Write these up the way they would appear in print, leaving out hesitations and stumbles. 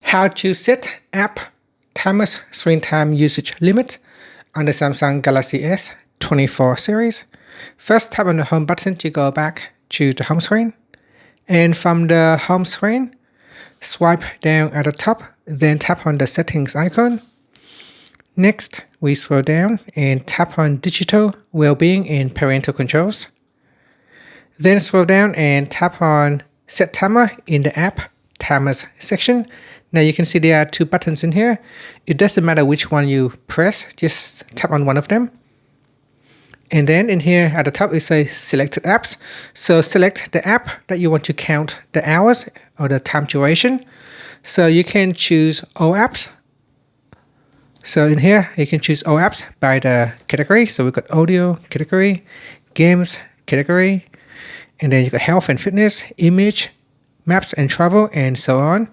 how to set app timer's screen time usage limit on the Samsung Galaxy S24 series. First, tap on the home button to go back to the home screen. And from the home screen, swipe down at the top, then tap on the settings icon. Next, we scroll down and tap on digital, well-being and parental controls. Then scroll down and tap on set timer in the app timers section. Now you can see there are two buttons in here. It doesn't matter which one you press, just tap on one of them. And then in here at the top it says selected apps. So select the app that you want to count the hours or the time duration. So you can choose all apps. So in here you can choose all apps by the category. So we've got audio category, games category, and then you've got health and fitness, image, maps and travel, and so on.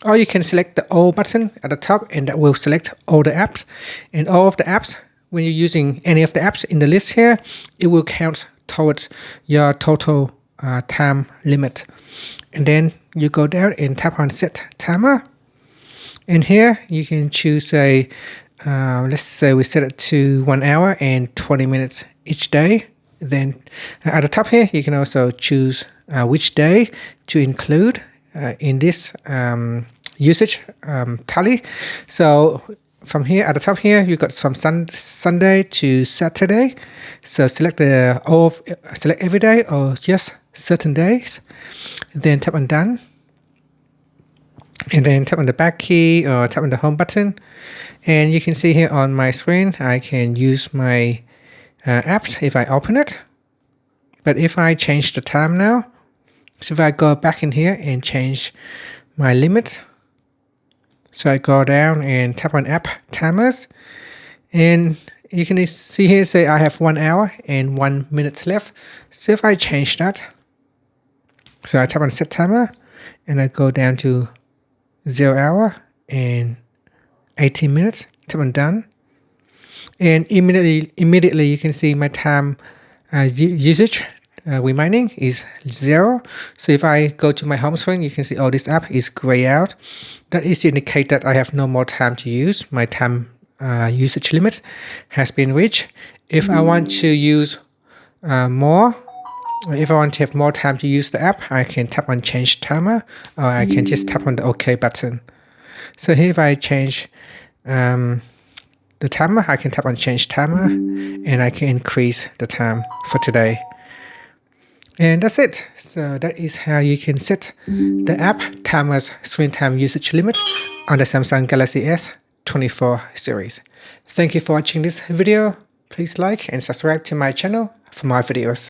Or you can select the all button at the top and that will select all the apps. And all of the apps, when you're using any of the apps in the list here, it will count towards your total time limit. And then you go down and tap on set timer. And here you can choose let's say we set it to 1 hour and 20 minutes each day. Then at the top here, you can also choose which day to include in this usage tally. So from here at the top here, you've got from Sunday to Saturday. So select select every day or just certain days. Then tap on done. And then tap on the back key or tap on the home button. And you can see here on my screen, I can use my apps if I open it. But if I change the time now, so if I go back in here and change my limit, so I go down and tap on app timers, and you can see here say I have 1 hour and 1 minute left. So if I change that, so I tap on set timer and I go down to 0 hour and 18 minutes, tap on done. And immediately you can see my time usage remaining is 0. So if I go to my home screen, you can see this app is gray out. That is to indicate that I have no more time to use. My time usage limit has been reached. If I want to use more, if I want to have more time to use the app, I can tap on change timer, or I can just tap on the OK button. So here if I change the timer, I can tap on change timer and I can increase the time for today. And that's it. So that is how you can set the app timer's screen time usage limit on the Samsung Galaxy S24 series. Thank you for watching this video. Please like and subscribe to my channel for more videos.